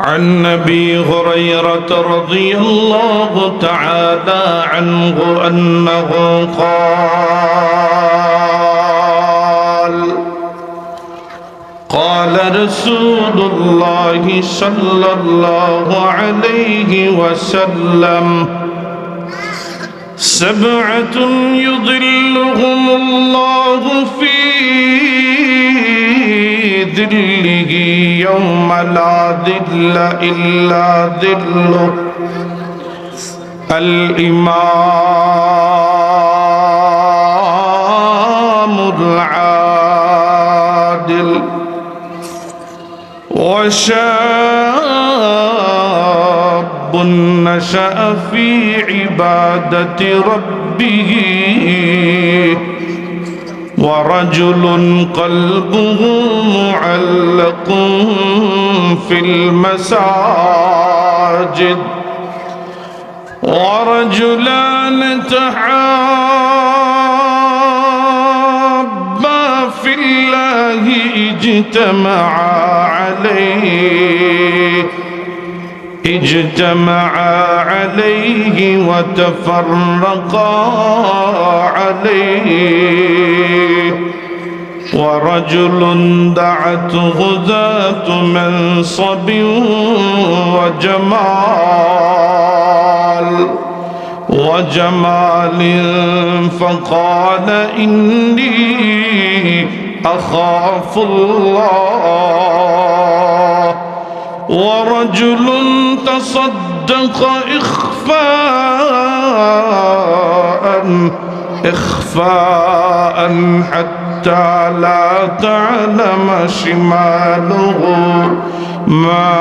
عن أبي هريرة رضي الله تعالى عنه أنه قال رسول الله صلى الله عليه وسلم: سبعة يظلهم الله في ظله يوم لا ظل إلا ظله: الإمام العادل، وشاب نشأ في عبادة ربه، ورجل قلبه معلق في المساجد، ورجلان تحابا في الله اجتمعا عليه وتفرقا عليه، ورجل دعته ذات منصب وجمال فقال: إني أخاف الله. ورجل تصدق إخفاء حتى لا تعلم شماله ما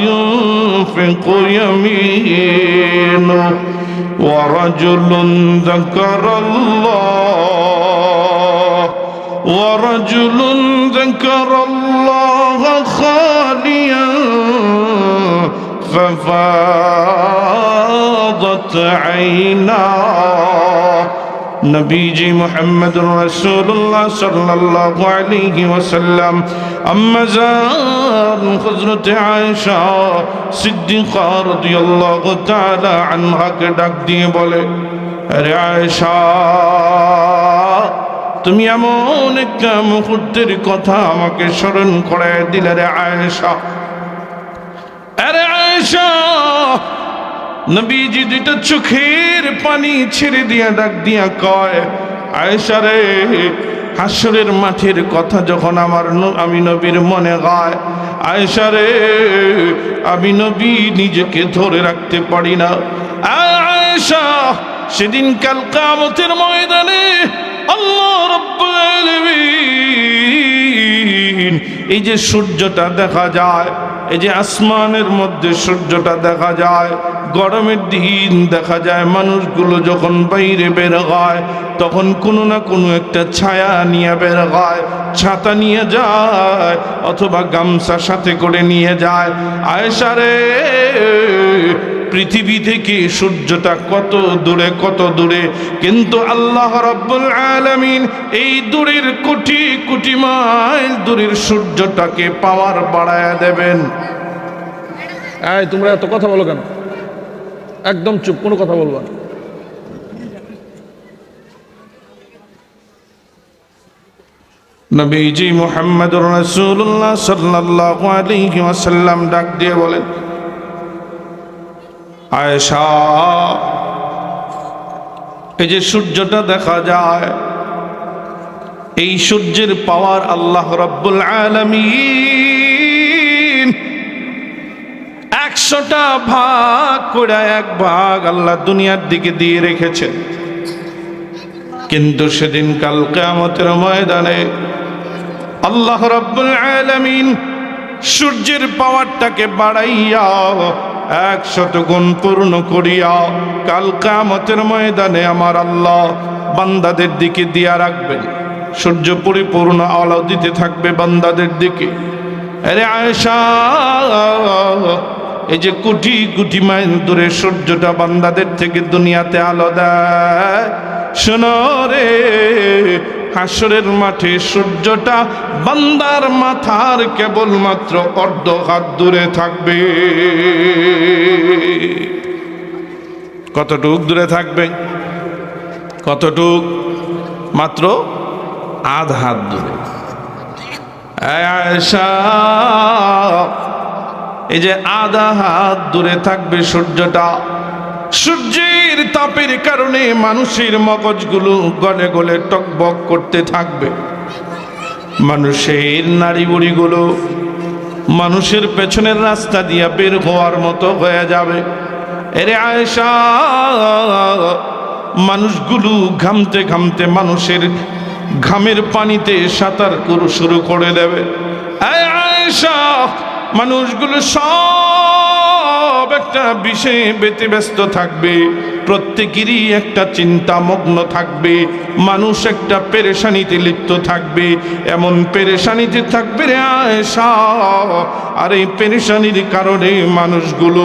ينفق يمينه. ورجل ذكر الله خاليا ففاضت عيناه। নবীজি মুহাম্মদুর রাসূলুল্লাহ সাল্লাল্লাহু আলাইহি ওয়াসাল্লাম আম্মাজান হযরত আয়েশা সিদ্দিকা রাদিয়াল্লাহু তাআলা আনহাকে ডাক দিয়ে বলে: আরে আয়েশা, তুমি এমন একটা মুহূর্তের কথা আমাকে স্মরণ করায় দিলে রে আয়েশা। আরে আয়েশা, নবীজি দুইটা চোখের পানি ছেড়ে দিয়া ডাক দিয়া কয়: আয়েশা রে, হাসরের মাঠের কথা যখন আমি নবীর মনে গায়, আয়েশা রে, আমি নবী নিজেকে ধরে রাখতে পারি না। আয়েশা, সেদিন কাল কিয়ামতের ময়দানে আল্লাহ রাব্বুল আলামিন এই যে সূর্যটা দেখা যায়, এই যে আসমানের মধ্যে সূর্যটা দেখা যায়, গরমের দিন দেখা যায় মানুষগুলো যখন বাইরে বের হয় তখন কোনো না কোনো একটা ছায়া নিয়ে বের হয়, ছাতা নিয়ে যায় অথবা গামছা সাথে করে নিয়ে যায়। আয়েশা রে, পৃথিবী থেকে সূর্যটা কত দূরে, কিন্তু আল্লাহ রাব্বুল আলামিন এই দূরের কোটি কোটি মাইল দূরের সূর্যটাকে পাওয়ার বাড়ায়া দেবেন। এই তোমরা এত কথা বলো কেন? একদম চুপ, কোনো কথা বলবা না। নবীজি মুহাম্মদুর রাসূলুল্লাহ সাল্লাল্লাহু আলাইহি ওয়াসাল্লাম ডাক দিয়ে বলেন: আয়েশা, এই যে সূর্যটা দেখা যায়, এই সূর্যের পাওয়ার আল্লাহ রাব্বুল আলামিন 100টা ভাগ করে এক ভাগ আল্লাহ দুনিয়ার দিকে দিয়ে রেখেছেন। কিন্তু সেদিন কাল কিয়ামতের ময়দানে আল্লাহ রাব্বুল আলামিন সূর্যের পাওয়ারটাকে বাড়াইয়া 100 গুণ পূর্ণ করিয়া কাল কিয়ামতের ময়দানে আমার আল্লাহ বান্দাদের দিকে দিয়া রাখবেন। সূর্য পরিপূর্ণ আলো দিতে থাকবে বান্দাদের দিকে। আরে আয়েশা, এই যে কোটি কোটি মাইল দূরে সূর্যটা বান্দাদের থেকে দুনিয়াতে আলো দেয়, শোনো রে, হাসরের মাঠে সূর্যটা বান্দার মাথার কেবলমাত্র অর্ধ হাত দূরে থাকবে। কতটুক দূরে থাকবে? কতটুক? মাত্র আধা হাত দূরে। আয়েশা, এই যে আধা হাত দূরে থাকবে সূর্যটা, সূর্যের তাপের কারণে মানুষের মগজগুলো গলে গলে টকবক করতে থাকবে। মানুষের নাড়িবুড়িগুলো মানুষের পেছনের রাস্তা দিয়ে বের হওয়ার মতো হয়ে যাবে। এরে আয়েশা, মানুষগুলো ঘামতে ঘামতে মানুষের ঘামের পানিতে সাঁতার শুরু করে দেবে। আয়েশা, মানুষগুলো সব একটা বিষয়ে ব্যতিব্যস্ত থাকবে, প্রত্যেকেরই একটা চিন্তা মগ্ন থাকবে, মানুষ একটা পেরেশানিতে লিপ্ত থাকবে। এমন পেরেশানিতে থাকবে রে আয়েশা, আর এই পেরেশানির কারণে মানুষগুলো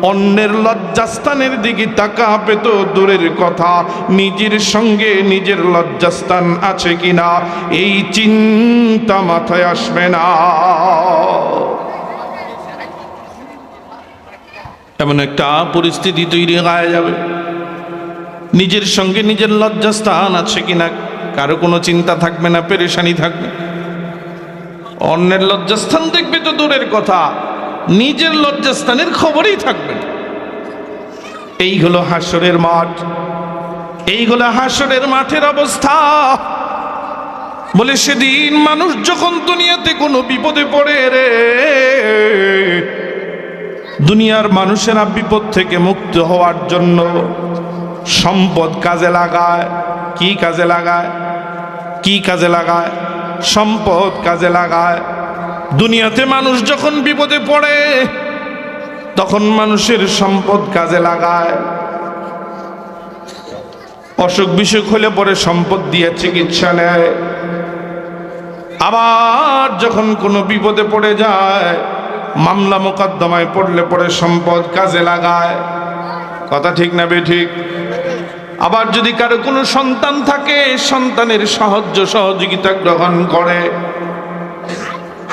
অন্যের লজ্জাস্থানের দিকে তাকাবে তো দূরের কথা, নিজের সঙ্গে নিজের লজ্জাস্থান আছে কিনা এই চিন্তা মাথায় আসবে না। এমন একটা পরিস্থিতি তৈরি হয়ে যাবে, নিজের সঙ্গে নিজের লজ্জাস্থান আছে কিনা কারো কোনো চিন্তা থাকবে না, পেরেশানি থাকবে। অন্যের লজ্জাস্থান দেখবে তো দূরের কথা, নিজের লজ্জাস্থানের খবরই থাকবে না। এই হলো হাসরের মাঠ, এই হলো হাসরের মাঠের অবস্থা। বলে সেদিন মানুষ যখন দুনিয়াতে কোনো বিপদে পড়ে রে, দুনিয়ার মানুষেরা বিপদ থেকে মুক্ত হওয়ার জন্য সম্পদ কাজে লাগায়। কি কাজে লাগায়? কি কাজে লাগায়? সম্পদ কাজে লাগায়। দুনিয়াতে মানুষ যখন বিপদে পড়ে তখন মানুষের সম্পদ কাজে লাগায়। অসুখ বিসুখ হলে পরে সম্পদ দিয়ে চিকিৎসা নেয়। আবার যখন কোনো বিপদে পড়ে যায়, মামলা মোকদ্দমায় পড়লে পরে সম্পদ কাজে লাগায়। কথা ঠিক না বেঠিক? আবার যদি কারো কোনো সন্তান থাকে, সন্তানের সাহায্য সহযোগিতা গ্রহণ করে।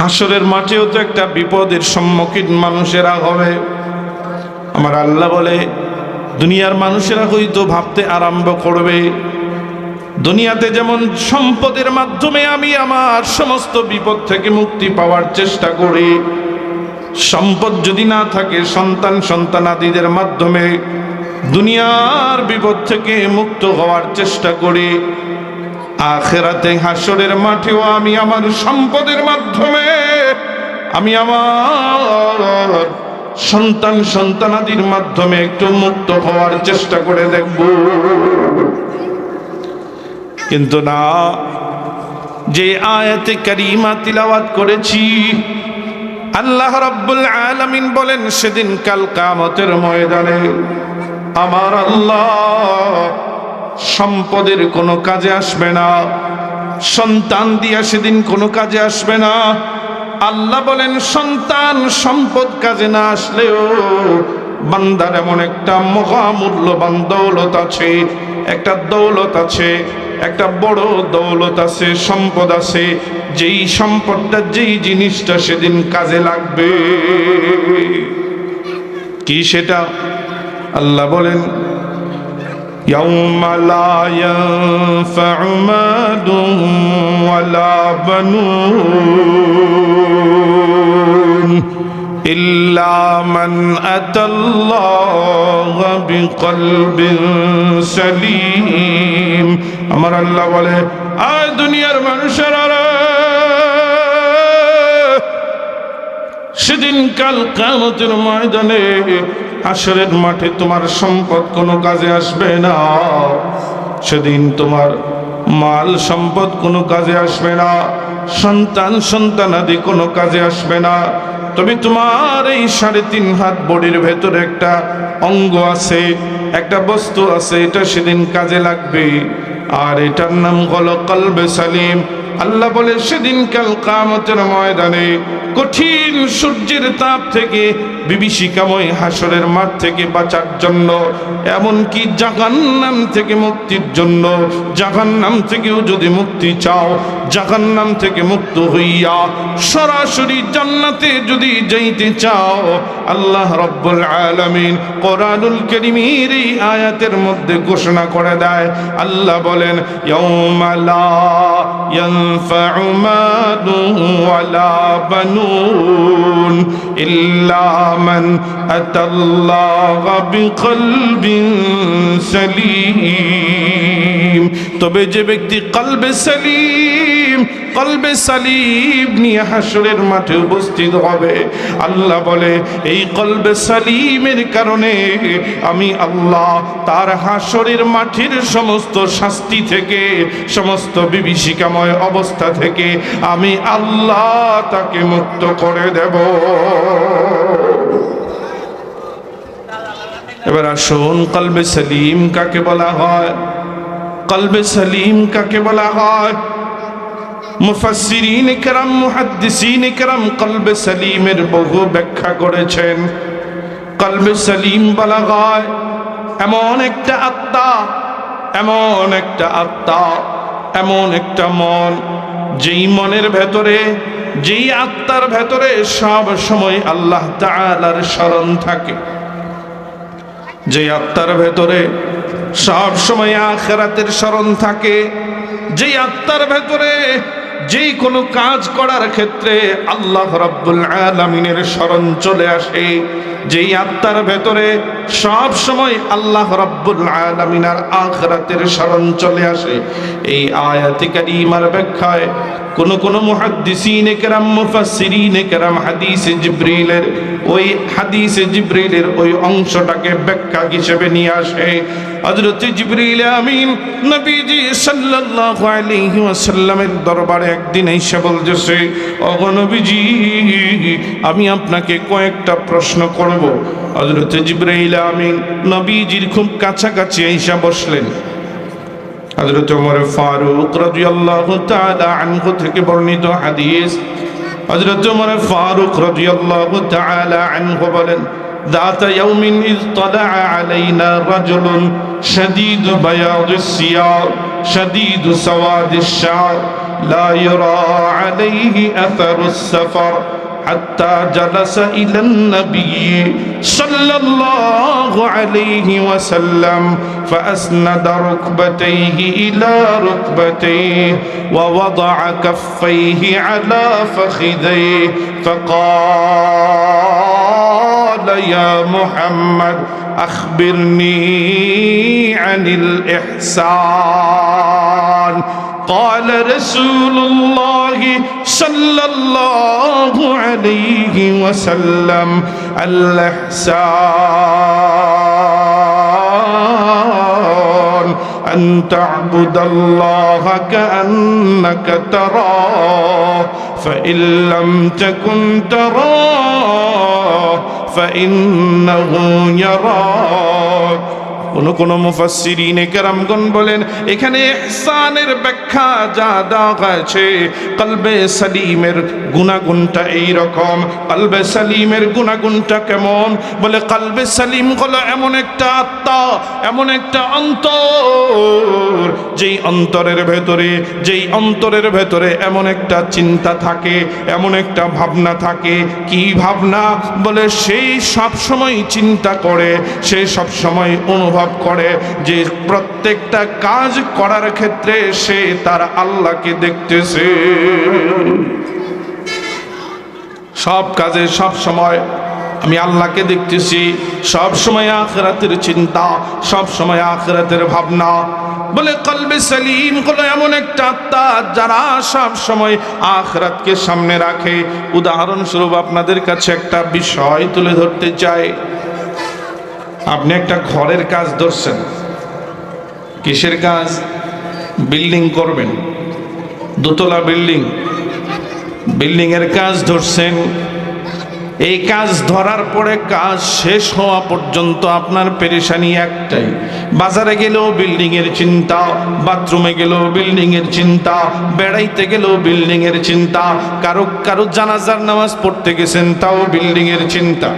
হাসরের মাঠেও তো একটা বিপদের সম্মুখীন মানুষেরা হবে। আমার আল্লাহ বলে, দুনিয়ার মানুষেরা হয়তো ভাবতে আরম্ভ করবে, দুনিয়াতে যেমন সম্পদের মাধ্যমে আমি আমার সমস্ত বিপদ থেকে মুক্তি পাওয়ার চেষ্টা করি, সম্পদ যদি না থাকে সন্তান সন্তানাদিদের মাধ্যমে দুনিয়ার বিপদ থেকে মুক্ত হওয়ার চেষ্টা করি, আখিরাতে হাসরের মাঠেও আমি আমার সম্পদের মাধ্যমে আমি আমার সন্তান সন্তানাদির মাধ্যমে একটু মুক্ত হওয়ার চেষ্টা করে দেখব। কিন্তু না, যে আয়াতে কারিমা তিলাওয়াত করেছি, আল্লাহ রাব্বুল আলামিন বলেন সেদিন কাল কিয়ামতের ময়দানে আমার আল্লাহ সম্পদের কোনো কাজে আসবে না, সন্তান দিয়া সেদিন কোনো কাজে আসবে না। আল্লাহ বলেন সন্তান সম্পদ কাজে না আসলেও বান্দার এমন একটা মহামূল্যবান দৌলত আছে, একটা দৌলত আছে, একটা বড় দৌলত আছে, সম্পদ আছে, যেই সম্পদটা যেই জিনিসটা সেদিন কাজে লাগবে। কি সেটা? আল্লাহ বলেন يوم لا ينفع مال ولا بنون إلا من أتى الله بقلب سليم। আমার আল্লাহ বলে, আয় দুনিয়ার মানুষেরা, সেদিন কাল কিয়ামতের ময়দানে হাসরের মাঠে তোমার সম্পদ কোনো কাজে আসবে না, সেদিন তোমার মাল সম্পদ কোনো কাজে আসবে না, সন্তান সন্তানাদি কোনো কাজে আসবে না। তবে তোমার এই 3.5 হাত বডির ভেতরে একটা অঙ্গ আছে, একটা বস্তু আছে, এটা সেদিন কাজে লাগবে, আর এটার নাম হলো কলবে সালিম। আল্লাহ বলে সেদিন কাল কিয়ামতের ময়দানে কঠিন সূর্যের তাপ থেকে বিভীষিকাময় হাসরের মাঠ থেকে বাঁচার জন্য, এমনকি জাহান্নাম থেকে মুক্তির জন্য, জাহান্নাম থেকেও যদি মুক্তি চাও, জাহান্নাম থেকে মুক্ত হইয়া সরাসরি জান্নাতে যদি যাইতে চাও, আল্লাহ রাব্বুল আলামিন কোরআনুল কারীমের এই আয়াতের মধ্যে ঘোষণা করে দেয়। আল্লাহ বলেন ইয়াউমা লা ইয়ানফাউ মালুন ওয়ালা বানুন ইল্লা মান আতাল্লাহা বিকলবিন সালিম। তবে যে ব্যক্তি কলবে সালিম নিয়ে হাসরের মাঠে উপস্থিত হবে, আল্লাহ বলে এই কলবে সালিমের কারণে আমি আল্লাহ তার হাসরের মাঠের সমস্ত শাস্তি থেকে, সমস্ত বিভীষিকাময় অবস্থা থেকে আমি আল্লাহ তাকে মুক্ত করে দেব। এবার আসুন, কলবে সালিম কাকে বলা হয়? কলবে সালিম কাকে বলা হয়? মুফাসসিরিন کرام, মুহাদ্দিসিন کرام কলবে সালিমের বহু ব্যাখ্যা করেছেন। কলবে সালিম বলা হয় এমন একটা আত্মা, এমন একটা আত্মা, এমন একটা মন, যেই মনের ভেতরে, যেই আত্মার ভেতরে সব সময় আল্লাহ তাআলার স্মরণ থাকে, যে আত্মার ভেতরে সব সময় আখিরাতের স্মরণ থাকে, যে আত্মার ভেতরে যেই কোনো কাজ করার ক্ষেত্রে আল্লাহ রাব্বুল আলামিনের স্মরণ চলে আসে, যেই আত্মার ভেতরে সব সময় আল্লাহ রাব্বুল আলামিনের আখিরাতের স্মরণ চলে আসে, এই আয়াতে কারিমার ব্যাখ্যায় কোন মুহাদ্দিসিন کرام, মুফাসসিরিন کرام হাদিসে জিবরিলের ওই অংশটাকে ব্যাখ্যা হিসেবে নিয়ে আসে। হযরত জিবরিল আমিন নবীজি সাল্লাল্লাহু আলাইহি ওয়াসাল্লামের দরবারে একদিন এসে বলতেছে, ওগো নবীজি, আমি আপনাকে কয়েকটা প্রশ্ন করব। হযরত জিবরিল আমিন নবীজির খুব কাছাকাছি এসে বসলেন। হযরত ওমর ফারুক রাদিয়াল্লাহু তাআলা আনহু থেকে বর্ণিত হাদিস, হযরত ওমর ফারুক রাদিয়াল্লাহু তাআলা আনহু বলেন, ذات يوم إذ طلع علينا رجل شديد بياض الثياب شديد سواد الشعر لا يرى عليه أثر السفر حتى جلس إلى النبي صلى الله عليه وسلم فأسند ركبتيه إلى ركبتيه ووضع كفيه على فخذيه فقال يا محمد أخبرني عن الإحسان قال رسول الله صلى الله عليه وسلم الإحسان أن تعبد الله كأنك تراه فإن لم تكن تراه فإنه يراك। কোন মুফাসসিরিনে কেরামগণ বলেন, এখানে ইহসানের ব্যাখ্যা যা দেওয়া হয়েছে, কলবে সালিমের গুণাগুণটা এইরকম। কলবে সালিমের গুণাগুণটা কেমন? বলে কলবে সালিম হলো এমন একটা আত্মা, এমন একটা অন্তর, যেই অন্তরের ভেতরে এমন একটা চিন্তা থাকে, এমন একটা ভাবনা থাকে। কি ভাবনা? বলে সেই সব সময় চিন্তা করে, সে সব সময় অনুভব করে যে প্রত্যেকটা কাজ করার ক্ষেত্রে সে তার আল্লাহকে দেখতেছে। সব কাজে সব সময় আমি আল্লাহকে দেখতেছি, সব সময় আখিরাতের চিন্তা, সব সময় আখিরাতের ভাবনা। বলে কলবে সালিম হলো এমন একটা আত্মা যারা সব সময় আখিরাতকে সামনে রাখে। উদাহরণস্বরূপ আপনাদের কাছে একটা বিষয় তুলে ধরতে চাই। আপনি একটা ঘরের কাজ ধরছেন। কিসের কাজ? বিল্ডিং করবেন, দোতলা বিল্ডিং এর কাজ ধরছেন। এই কাজ ধরার পরে কাজ শেষ হওয়া পর্যন্ত আপনার পেরেশানি একটাই, বাজারে গেলেও বিল্ডিং এর চিন্তা, বাথরুমে গেলেও বিল্ডিং এর চিন্তা, বেড়াইতে গেলেও বিল্ডিং এর চিন্তা, কারো কারো জানাজার নামাজ পড়তে গেছেন তাও বিল্ডিং এর চিন্তা,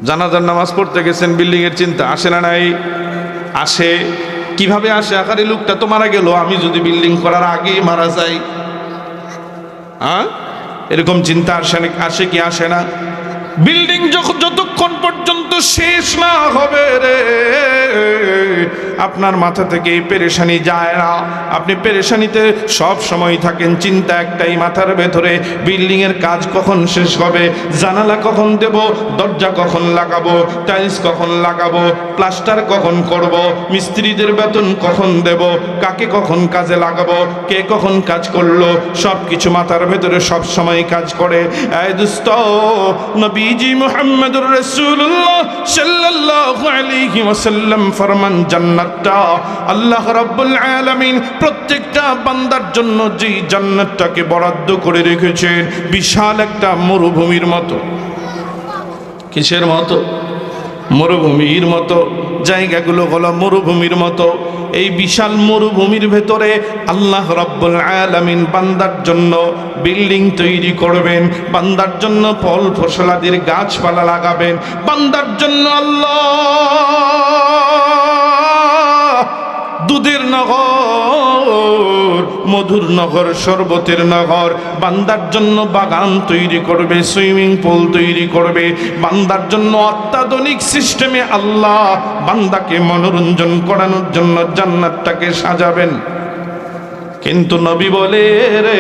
জানাজার নামাজ পড়তে গেছেন বিল্ডিং এর চিন্তা। আসে না নাই? আসে। কিভাবে আসে? আখারি লোকটা তো মারা গেল, আমি যদি বিল্ডিং করার আগেই মারা যাই, হ্যাঁ, এরকম চিন্তা আসে কি আসে না? বিল্ডিং যতক্ষণ পর্যন্ত শেষ না হবে রে, আপনার মাথা থেকে এই পেরেশানি যায় না। আপনি পেরেশানিতে সব সময় থাকেন, চিন্তা একটাই মাথার ভেতরে, বিল্ডিং এর কাজ কখন শেষ হবে, জানালা কখন দেব, দরজা কখন লাগাবো, টাইলস কখন লাগাবো, প্লাস্টার কখন করব, মিস্ত্রিদের বেতন কখন দেব, কাকে কখন কাজে লাগাবো, কে কখন কাজ করলো, সব কিছু মাথার ভেতরে সব সময় কাজ করে। এই দোস্ত, নবীজি মুহাম্মদুর রাসূলুল্লাহ সাল্লাল্লাহু আলাইহি ওয়াসাল্লাম ফরমান, জান্নাতটা আল্লাহ রাব্বুল আলামিন প্রত্যেকটা বান্দার জন্য যেই জান্নাতটাকে বরাদ্দ করে রেখেছেন, বিশাল একটা মরুভূমির মতো। কিসের মতো? মরুভূমির মতো। জায়গাগুলো হলো মরুভূমির মতো। এই বিশাল মরুভূমির ভেতরে আল্লাহ রাব্বুল আলামিন বান্দার জন্য বিল্ডিং তৈরি করবেন, বান্দার জন্য ফল ফসলাদির গাছপালা লাগাবেন, বান্দার জন্য আল্লাহ দুধের নগর, মধুর নগর, শরবতের নগর, বান্দার জন্য বাগান তৈরি করবে, সুইমিং পুল তৈরি করবে, বান্দার জন্য অত্যাধুনিক সিস্টেমে আল্লাহ বান্দাকে মনোরঞ্জন করানোর জন্য জান্নাতটাকে সাজাবেন। কিন্তু নবী বলে রে,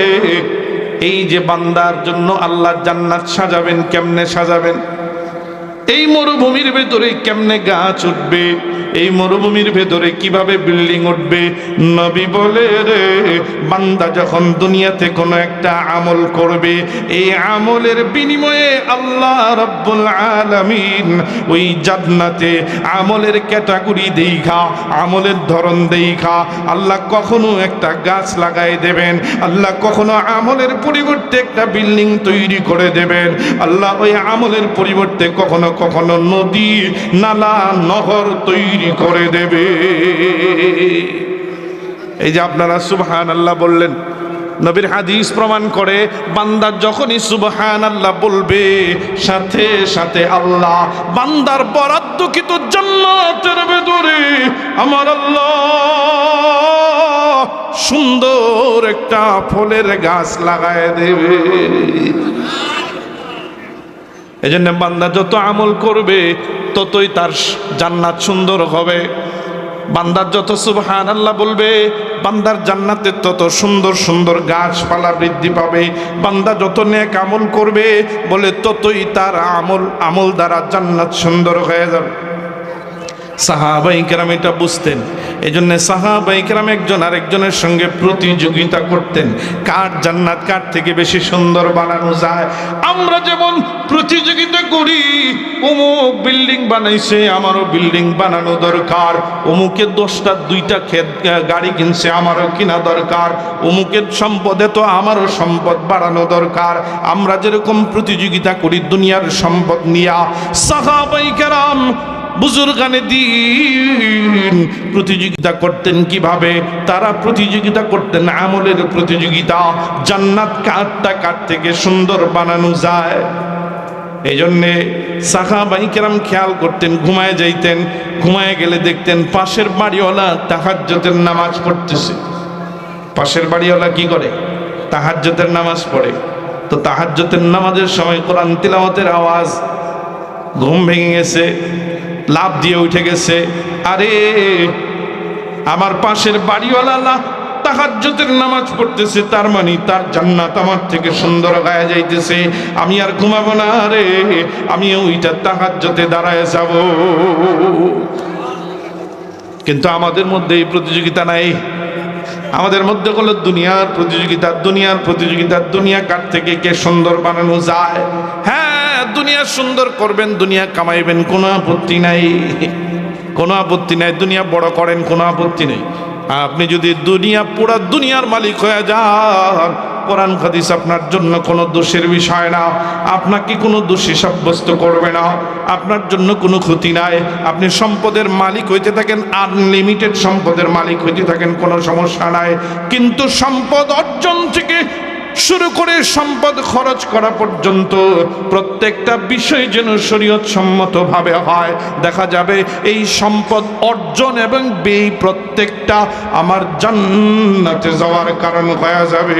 এই যে বান্দার জন্য আল্লাহ জান্নাত সাজাবেন, কেমনে সাজাবেন? এই মরুভূমির ভেতরে কেমনে গাছ উঠবে, এই মরুভূমির ভেতরে কিভাবে বিল্ডিং উঠবে? নবী বলে রে, বান্দা যখন দুনিয়াতে কোনো একটা আমল করবে, এই আমলের বিনিময়ে আল্লাহ রাব্বুল আলামিন ওই জান্নাতে আমলের ক্যাটাগরি দেইখা, আমলের ধরন দেইখা আল্লাহ কখনো একটা গাছ লাগাই দেবেন, আল্লাহ কখনো আমলের পরিবর্তে একটা বিল্ডিং তৈরি করে দেবেন, আল্লাহ ওই আমলের পরিবর্তে কখনো কখনো নদী, নালা, নহর তৈরি করে দেবে। এই যে আপনারা সুবহানাল্লাহ বললেন, নবীর হাদিস প্রমাণ করে, বান্দা যখনই সুবহানাল্লাহ বলবে, সাথে সাথে আল্লাহ বান্দার বরাদ্দকৃত জান্নাতের ভেতরে আমার আল্লাহ সুন্দর একটা ফলের গাছ লাগায় দেবে। এজন্য বান্দা যত আমল করবে ততই তার জান্নাত সুন্দর হবে। বান্দার যত সুবহানাল্লাহ বলবে, বান্দার জান্নাতে তত সুন্দর সুন্দর গাছপালা বৃদ্ধি পাবে। বান্দা যত নেক আমল করবে বলে ততই তার আমল দ্বারা জান্নাত সুন্দর হয়ে যাবে। সাহাবায়ে কেরাম এটা বুঝতেন, এই জন্য সাহাবায়ে কেরাম একজন আরেকজনের সঙ্গে প্রতিযোগিতা করতেন, কার জান্নাত কার থেকে বেশি সুন্দর বানানো যায়। আমরা যেমন প্রতিযোগিতা করি, অমুক বিল্ডিং বানাইছে, আমারও বিল্ডিং বানানো দরকার, অমুকের 10টা 2টা গাড়ি কিনছে, আমারও কিনা দরকার, অমুকের সম্পদে তো আমারও সম্পদ বাড়ানো দরকার। আমরা যেরকম প্রতিযোগিতা করি দুনিয়ার সম্পদ নিয়া, সাহাবায়ে কেরাম বুজুর্গানে দিন প্রতিযোগিতা করতেন কিভাবে? তারা প্রতিযোগিতা করতেন আমলের প্রতিযোগিতা, জান্নাত কারটা কার থেকে সুন্দর বানানো যায়। এই জন্যে সাহাবায়ে কেরাম খেয়াল করতেন, ঘুমায় যাইতেন, ঘুমায় গেলে দেখতেন পাশের বাড়িওয়ালা তাহাজ্জুদের নামাজ পড়তেছে। পাশের বাড়িওয়ালা কি করে? তাহাজ্জুদের নামাজ পড়ে। তো তাহাজ্জুদের নামাজের সময় কোরআন তিলাওয়াতের আওয়াজ, ঘুম ভেঙে গেছে, লাভ দিয়ে উঠে গেছে, আরে আমার পাশের বাড়িওয়ালা তাহাজ্জুদের নামাজ পড়তেছে, তার মানে তার জান্নাত আমার থেকে সুন্দর গায়ে যাইতেছে, আমি আর ঘুমাবো না রে, আমি ওইটা তাহাজ্জুদে দাঁড়ায় যাব। কিন্তু আমাদের মধ্যে এই প্রতিযোগিতা নাই। আমাদের মধ্যে হলো দুনিয়ার প্রতিযোগিতা, দুনিয়ার প্রতিযোগিতা, দুনিয়া কার থেকে কে সুন্দর বানানো যায়। হ্যাঁ, দুনিয়া সুন্দর করবেন, দুনিয়া কামাইবেন, কোনো আপত্তি নাই, কোনো আপত্তি নাই, দুনিয়া বড় করেন, কোনো আপত্তি নেই। আপনি যদি দুনিয়া পুরা দুনিয়ার মালিক হয়ে যান, কোরআন হাদিস আপনার জন্য কোনো দোষের বিষয় না, আপনাকে কোনো দোষী সাব্যস্ত করবে না, আপনার জন্য কোনো ক্ষতি নাই। আপনি সম্পদের মালিক হইতে থাকেন, আনলিমিটেড সম্পদের মালিক হইতে থাকেন, কোনো সমস্যা নাই। কিন্তু সম্পদ অর্জন থেকে শুরু করে সম্পদ খরচ করা পর্যন্ত প্রত্যেকটা বিষয় যেন শরীয়ত সম্মতভাবে হয়। দেখা যাবে এই সম্পদ অর্জন এবং ব্যয় প্রত্যেকটা আমার জান্নাতে যাওয়ার কারণ হয়ে যাবে।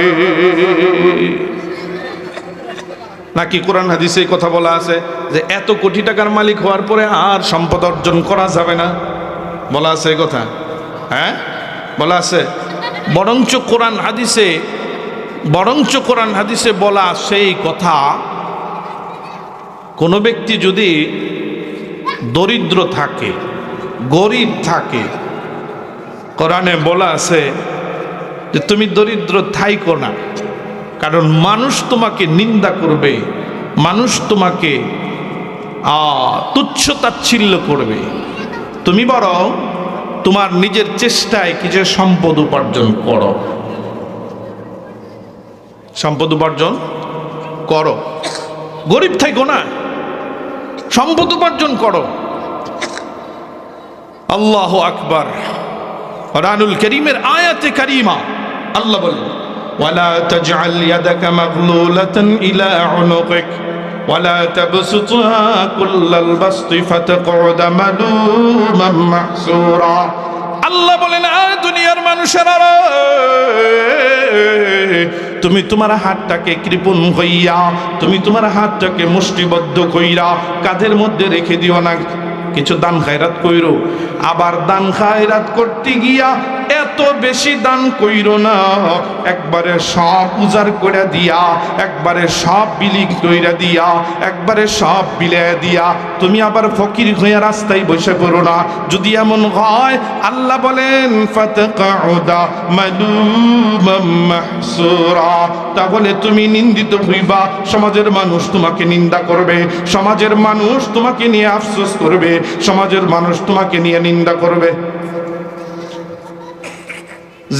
নাকি কোরআন হাদিসে এই কথা বলা আছে যে এত কোটি টাকার মালিক হওয়ার পরে আর সম্পদ অর্জন করা যাবে না? বলা আছে এই কথা? হ্যাঁ, বলা আছে। বরঞ্চ কোরআন হাদিসে বলা সেই কথা, কোনো ব্যক্তি যদি দরিদ্র থাকে, গরিব থাকে, কোরআনে বলা আছে যে তুমি দরিদ্র থাইকো না, কারণ মানুষ তোমাকে নিন্দা করবে, মানুষ তোমাকে তুচ্ছ তাচ্ছিল্য করবে। তুমি বরং তোমার নিজের চেষ্টায় কিছু সম্পদ উপার্জন করো, সম্পদ উপার্জন করো, গরিব থাইকো না, সম্পদ উপার্জন করো। আল্লাহু আকবার। কোরআনুল কারীমের আয়াতে কারীমা আল্লাহ বলেন, ওয়ালা তাজআল ইয়াদাকা মাগলুলাতান ইলা উনুকিক ওয়ালা তাবসুতহা কুল্লাল বাসতি ফাতাকউদা মালুমান মাহসুরা। আল্লাহ বলেন, দুনিয়ার মানুষেরা, তুমি তোমার হাতটাকে কৃপণ হইয়া, তুমি তোমার হাতটাকে মুষ্টিবদ্ধ কইরা কাঁধের মধ্যে রেখে দিও না। কিছু দান খায়রাত কইরো, আবার দান খায়রাত করতে গিয়া এত বেশি দান কইরো না, একবারে সব উজাড় করে দিয়া, একবারে সব বিলি কইরা দিয়া, একবারে সব বিলায় দিয়া তুমি আবার ফকির হইয়া রাস্তায় বসে পড়ো না। যদি এমন হয়, আল্লাহ বলেন ফাতাকউদা মালুমান মাহসুরা, তাহলে তুমি নিন্দিত হইবা, সমাজের মানুষ তোমাকে নিন্দা করবে, সমাজের মানুষ তোমাকে নিয়ে আফসোস করবে, সমাজের মানুষ তোমাকে নিয়ে নিন্দা করবে।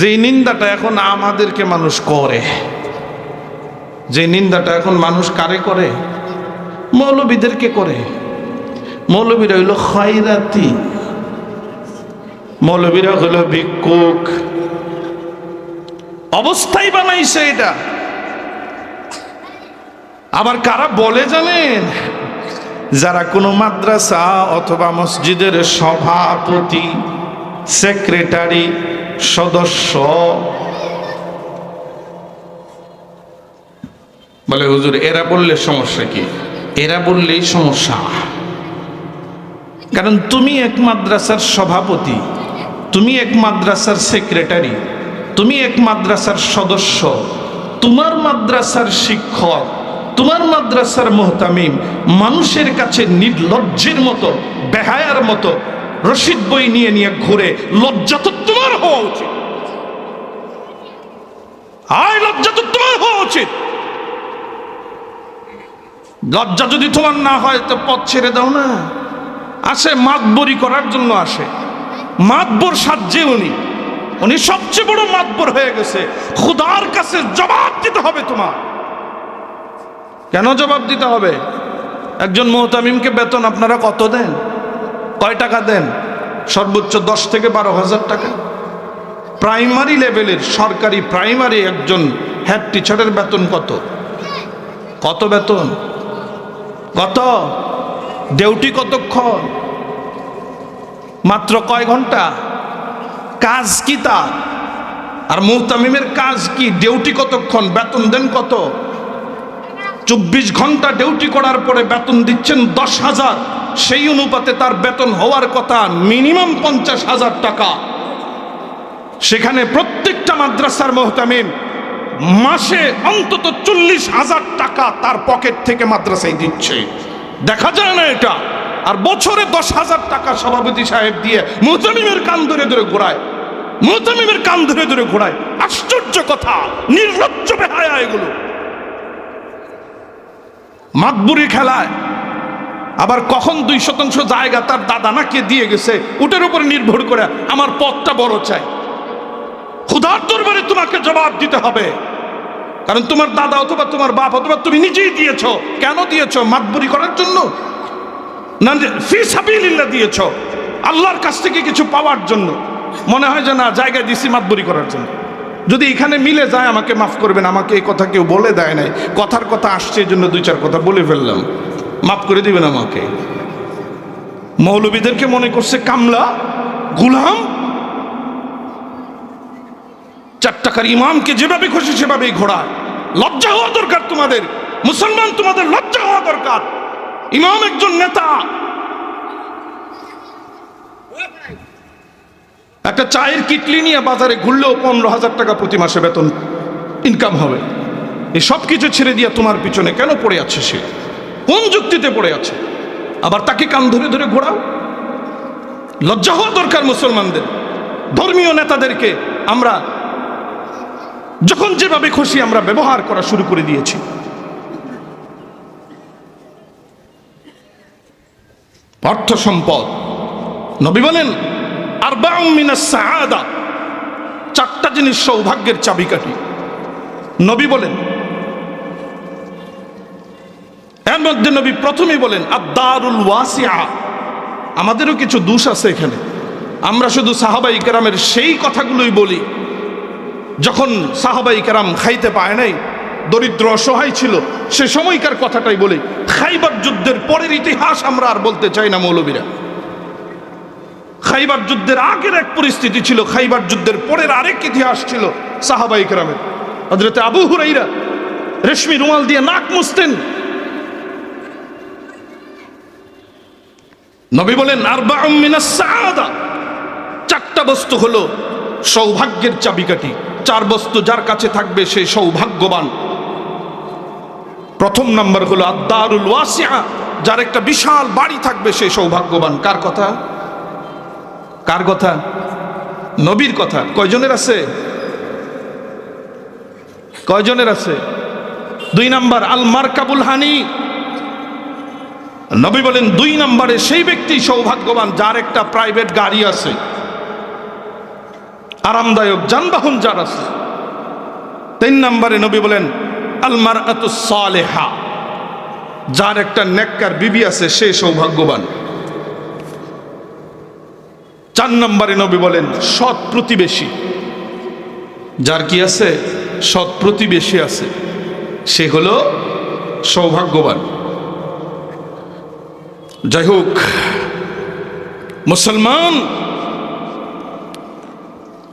যে নিন্দাটা এখন আমাদেরকে মানুষ করে, যে নিন্দাটা এখন মানুষ কারে করে? মৌলবীদেরকে করে। মৌলবীরা হইল খয়রাতি, মৌলবীরা হইল ভিক্ষুক। অবস্থাই বানাইছে এটা। আবার কারা বলে জানেন? যারা কোনো মাদ্রাসা অথবা মসজিদের সভাপতি, সেক্রেটারি, সদস্য, বলে হুজুর এরা বললে সমস্যা কি? এরা বললেই সমস্যা। কারণ তুমি এক মাদ্রাসার সভাপতি, তুমি এক মাদ্রাসার সেক্রেটারি, তুমি এক মাদ্রাসার সদস্য, তোমার মাদ্রাসার শিক্ষক, তোমার মাদ্রাসার মুহতামিম মানুষের কাছে নির্লজ্জের মতো, বেহায়ার মতো রশিদ বই নিয়ে নিয়ে ঘুরে। লজ্জা তো তোমার হওয়া উচিত। আয়, লজ্জা তো তোমার হওয়া উচিত। লজ্জা যদি তোমার না হয় তো পথ ছেড়ে দাও না। আসে মাতবরি করার জন্য, আসে মাতবর সাজ্জে উনি সবচেয়ে বড় মাতবর হয়ে গেছে। খোদার কাছে জবাব দিতে হবে তোমার। কেন জবাব দিতে হবে? একজন মুহতামিমকে বেতন আপনারা কত দেন? কয় টাকা দেন? সর্বোচ্চ 10 থেকে 12,000 টাকা। প্রাইমারি লেভেলের সরকারি প্রাইমারি একজন হেড টিচারের বেতন কত? কত বেতন? কত? ডিউটি কতক্ষণ? মাত্র কয় ঘন্টা? কাজ কি তার? আর মুহতামিমের কাজ কি? ডিউটি কতক্ষণ? বেতন দেন কত? 24 ঘন্টা ডিউটি করার পরে বেতন দিচ্ছেন 10,000। সেই অনুপাতে তার বেতন হওয়ার কথা মিনিমাম 50,000 টাকা। সেখানে প্রত্যেকটা মাদ্রাসার মুহতামিম মাসে অন্তত 40,000 টাকা তার পকেট থেকে মাদ্রাসায় দিচ্ছে। দেখা যায় না এটা? আর বছরে 10,000 টাকা সভাপতি সাহেব দিয়ে মুহতামিমের কান ধরে ধরে ঘোরায়, মুহতামিমের কান ধরে ধরে ঘোরায়। আশ্চর্য কথা, নির্লজ্জ বেহায়া এগুলো। মাতবুরি খেলায়। আবার কখন 2% জায়গা তার দাদা নাকে দিয়ে গেছে, ওটার উপরে নির্ভর করে আমার পথটা বড় চাই। খোদার দরবারে তোমাকে জবাব দিতে হবে। কারণ তোমার দাদা অথবা তোমার বাপ অথবা তুমি নিজেই দিয়েছো। কেন দিয়েছো? মাতবুরি করার জন্য না, ফি সাবিলিল্লাহ দিয়েছো, আল্লাহর কাছ থেকে কিছু পাওয়ার জন্য। মনে হয় যে না, জায়গায় দিছি মাতবুরি করার জন্য। যদি এখানে মিলে যায় আমাকে মাফ করবেন, আমাকে এই কথা কেউ বলে দেয় নাই, কথার কথা আসছে এই জন্য 2-4 কথা বলে ফেললাম, মাফ করে দিবেন আমাকে। মৌলবীদেরকে মনে করছে কামলা, গুলাম। 4 টাকার ইমামকে যেভাবে খুশি সেভাবেই ঘোড়ায়। লজ্জা হওয়া দরকার তোমাদের, মুসলমান, তোমাদের লজ্জা হওয়া দরকার। ইমাম একজন নেতা। একটা চায়ের কিটলি নিয়ে বাজারে ঘুরলেও 15,000 টাকা প্রতি মাসে বেতন ইনকাম হবে। এই সব কিছু ছেড়ে দিয়ে তোমার পিছনে কেন পড়ে আছে? সে কোন যুক্তিতে পড়ে আছে? আবার তাকে কান ধরে ধরে ঘোরাও। লজ্জা হওয়া দরকার মুসলমানদের। ধর্মীয় নেতাদেরকে আমরা যখন যেভাবে খুশি আমরা ব্যবহার করা শুরু করে দিয়েছি। অর্থ সম্পদ, নবী বলেন আরবাউম মিনাস সাআদা, 4টা জিনিস সৌভাগ্যের চাবিকাঠি। নবী বলেন, এর মধ্যে নবী প্রথমেই বলেন আদ-দারুল ওয়াসিআ। আমাদেরও কিছু দোষ আছে এখানে। আমরা শুধু সাহাবায়ে কেরামের সেই কথাগুলোই বলি। যখন সাহাবায়ে কেরাম খাইতে পায় নাই, দরিদ্র অসহায় ছিল, সে সময়কার কথাটাই বলি। খাইবার যুদ্ধের পরের ইতিহাস আমরা আর বলতে চাই না মৌলবীরা। খাইবার যুদ্ধের আগের এক পরিস্থিতি ছিল, খাইবার যুদ্ধের পরের আরেক ইতিহাস ছিল সাহাবায়ে কেরামের। হযরত আবু হুরায়রা রেশমি রুমাল দিয়ে নাক মুছতেন। নবী বলেন আরবাউম মিনাস সাআদা, 4টা বস্তু হলো সৌভাগ্যের চাবিকাঠি। 4 বস্তু যার কাছে থাকবে সে সৌভাগ্যবান। প্রথম নাম্বার হলো আদ-দারুল ওয়াসিআ, যার একটা বিশাল বাড়ি থাকবে সে সৌভাগ্যবান। কার কথা? কার কথা? নবীর কথা। কয়জনের আছে? কয়জনের আছে? 2 নাম্বার আল মারকাবুল হানি। নবী বলেন 2 নম্বরে সেই ব্যক্তি সৌভাগ্যবান যার একটা প্রাইভেট গাড়ি আছে, আরামদায়ক যানবাহন যার আছে। 3 নম্বরে নবী বলেন আল মারআতুস সালেহা, যার একটা নেককার বিবি আছে সে সৌভাগ্যবান। 4 নম্বরে নবী বলেন সৎ প্রতিবেশী, যার কি আছে? সৎ প্রতিবেশী আছে, সে হলো সৌভাগ্যবান। যাই হোক মুসলমান,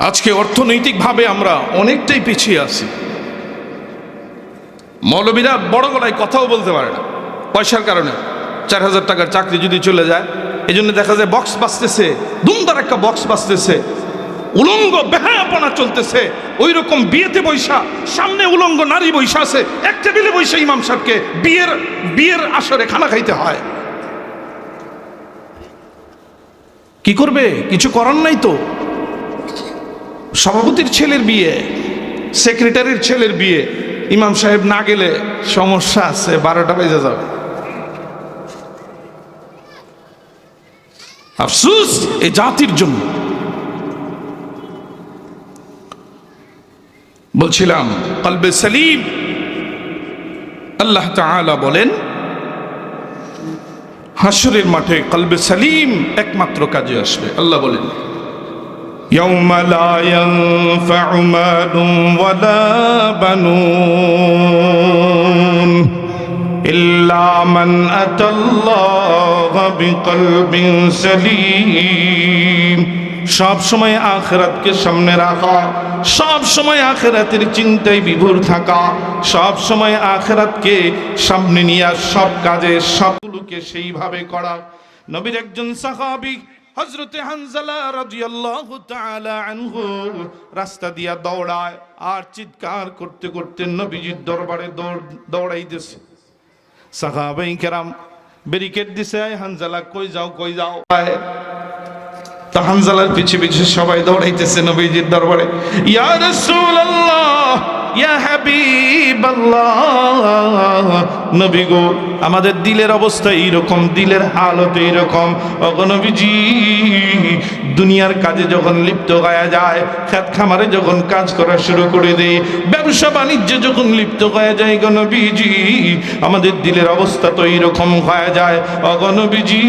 আজকে অর্থনৈতিকভাবে আমরা অনেকটাই পিছিয়ে আছি। মৌলবীরা বড় গলায় কথাও বলতে পারে না পয়সার কারণে। 4,000 টাকার চাকরি যদি চলে যায়, এই জন্য দেখা যায় বক্স বাজতেছে, দুমদার একটা বক্স বাজতেছে, উলঙ্গ বেহায়াপনা চলতেছে। ওই রকম বিয়েতে বৈশা, সামনে উলঙ্গ নারী বৈশা আছে, এক টেবিলে বৈশা ইমাম সাহেবকে বিয়ের আসরে খানা খাইতে হয়। কি করবে? কিছু করার নাই তো। সভাপতির ছেলের বিয়ে, সেক্রেটারির ছেলের বিয়ে, ইমাম সাহেব না গেলে সমস্যা আছে, 12টা বেজে যাবে। আফসোস এই জাতির জন্য। বলছিলাম কলবে সালিম, আল্লাহ তাআলা বলেন হাসরের মাঠে কলবে সালিম একমাত্র কাজে আসবে। আল্লাহ বলেন ইয়াউমা লা ইয়ানফাউ মালুন ওয়ালা বানুন ইল্লা মান আতাল্লাহা বিকলবিন সালিম। সব সময় আখিরাতকে সামনে রাখা, সব সময় আখিরাতের চিন্তায় বিভোর থাকা, সব সময় আখিরাতকে সামনে নিয়ে সব কাজে সবগুলোকে সেইভাবে করা। নবীর একজন সাহাবী হযরতে হানজালা রাদিয়াল্লাহু তাআলা আনহু রাস্তা দিয়া দৌড়ায় আর চিৎকার করতে করতে নবীজির দরবারে দৌড়াইতেছে। সাহাবায়ে কেরাম ব্যারিকেড দিছে, হানজালা কই যাও কই যাও। তা হানজালার পিছে পিছে সবাই দৌড়াইতেছে নবীজির দরবারে। ইয়া রাসূলুল্লাহ ইয়া হাবিবাল্লাহ, নবী গো আমাদের দিলের অবস্থা এইরকম, দিলের হালত এইরকম। ওগো নবীজি, দুনিয়ার কাজে যখন লিপ্ত হয়ে যায়, খেত খামারে যখন কাজ করা শুরু করে দেয়, ব্যবসা বাণিজ্যে যখন লিপ্ত হয়ে যায় গো নবীজি, আমাদের দিলের অবস্থা তো এইরকম হয়ে যায়। ওগো নবীজি,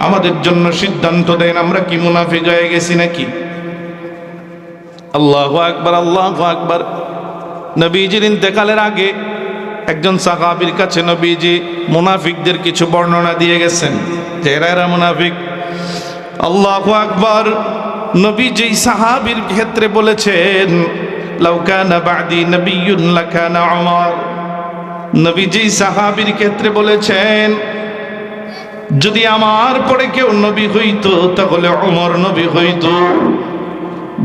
আমাদের জন্য সিদ্ধান্ত দেন, আমরা কি মুনাফিক হয়ে গেছি নাকি? আল্লাহু আকবার, আল্লাহু আকবার। নবীজির ইন্তেকালের আগে একজন সাহাবীর কাছে নবীজি মুনাফিকদের কিছু বর্ণনা দিয়ে গেছেন যে এরা মুনাফিক। আল্লাহু আকবার। নবী যেই সাহাবীর ক্ষেত্রে বলেছেন লাউ কানা বাদি নবিয়্যুন লাকানা উমর, নবী যেই সাহাবীর ক্ষেত্রে বলেছেন যদি আমার পরে কেউ নবী হইতো তাহলে ওমর নবী হইতো।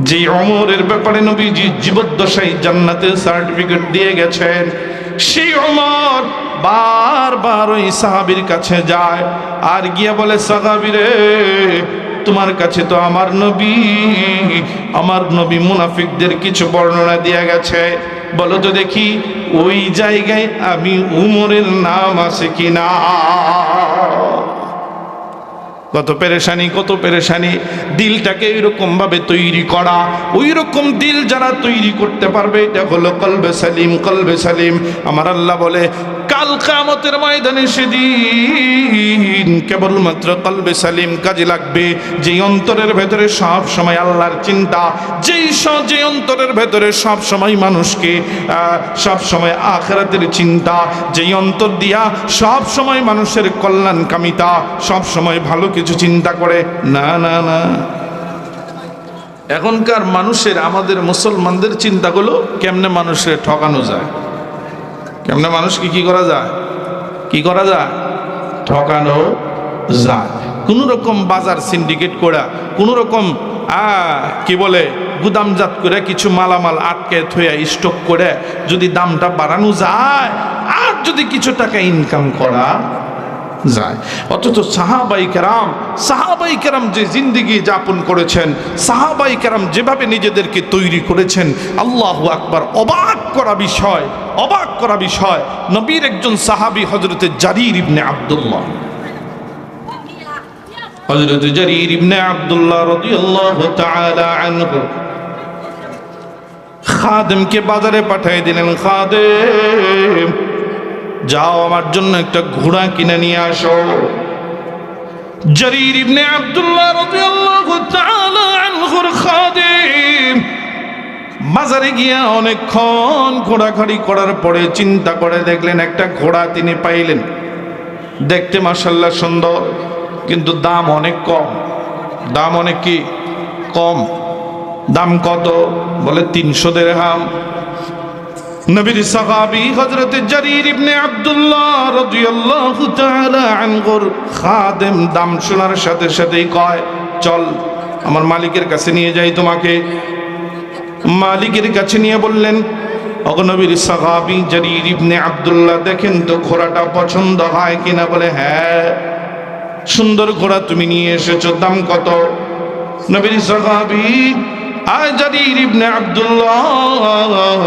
যে ওমরের ব্যাপারে নবীজি জীবদ্দশায় জান্নাতের সার্টিফিকেট দিয়ে গেছেন, সেই ওমর বারবার ওই সাহাবীর কাছে যায় আর গিয়ে বলে, সাহাবী রে, তোমার কাছে তো আমার নবী মুনাফিকদের কিছু বর্ণনা দিয়ে গেছে, বলো তো দেখি ওই জায়গায় আমি উমরের নাম আছে কিনা। কত পেরেশানি, কত পেরেশানি। দিলটাকে এরকম ভাবে তৈরি করা, ওই রকম দিল যারা তৈরি করতে পারবে, এটা হলো কলবে সালিম, কলবে সালিম। আমার আল্লাহ বলে কাল কিয়ামতের ময়দানে সেদিন কেবলমাত্র কলবে সালিম কাজে লাগবে, যে অন্তরের ভেতরে সব সময় আল্লাহর চিন্তা, যে অন্তরের ভেতরে সব সময় মানুষকে সব সময় আখিরাতের চিন্তা, যেই অন্তর দিয়া সব সময় মানুষের কল্যাণকামিতা, সব সময় ভালো কিছু চিন্তা করে। না না না, এখনকার মানুষের, আমাদের মুসলমানদের চিন্তাগুলো কেমনে মানুষের ঠকানো যায়, কেমনে মানুষকে কি করা যায়, কি করা যায়, ঠকানো যায়। কোন রকম বাজার সিন্ডিকেট করা, কোন রকম কি বলে গুদামজাত করে কিছু মালামাল আটকে থইয়া স্টক করে যদি দামটা বাড়ানো যায় আর যদি কিছু টাকা ইনকাম করা যায়। অথচ সাহাবাই কেরাম যে জিন্দেগি যাপন করেছেন, সাহাবাই কেরাম যেভাবে নিজেদেরকে তৈরি করেছেন, আল্লাহু আকবার। অবাক করা বিষয়, অবাক করা বিষয়। নবীর একজন সাহাবী হযরতে জারীর ইবনে আব্দুল্লাহ, হযরত জারীর ইবনে আব্দুল্লাহ রাদিয়াল্লাহু তাআলা আনহু খাদেমকে বাজারে পাঠিয়ে দিলেন, খাদেম যাও আমার জন্য একটা ঘোড়া কিনে নিয়ে আসো। জারীর ইবনে আব্দুল্লাহ রাদিয়াল্লাহু তাআলা আনহুর খাদেম বাজারে গিয়া অনেকক্ষণ ঘোরাঘুরি করার পরে চিন্তা করে দেখলেন একটা ঘোড়া তিনি পাইলেন, দেখতে মাশাআল্লাহ সুন্দর, কিন্তু দাম অনেক কম। দাম অনেক কি কম। দাম কত? বলে 300 দিরহাম। নবীর সাহাবী হযরত জারীর ইবনে আব্দুল্লাহ রাদিয়াল্লাহু তাআলা আনহুর খাদেম দাম শোনার সাথে সাথেই কয়, চল আমার মালিকের কাছে নিয়ে যাই তোমাকে। মালিকের কাছে নিয়ে বললেন, ওগো নবীর সাহাবী জারীর ইবনে আব্দুল্লাহ, দেখেন তো ঘোড়াটা পছন্দ হয় কিনা। বলে হ্যাঁ, সুন্দর ঘোড়া তুমি নিয়ে এসেছো, দাম কত? নবীর সাহাবী জারীর ইবনে আব্দুল্লাহ,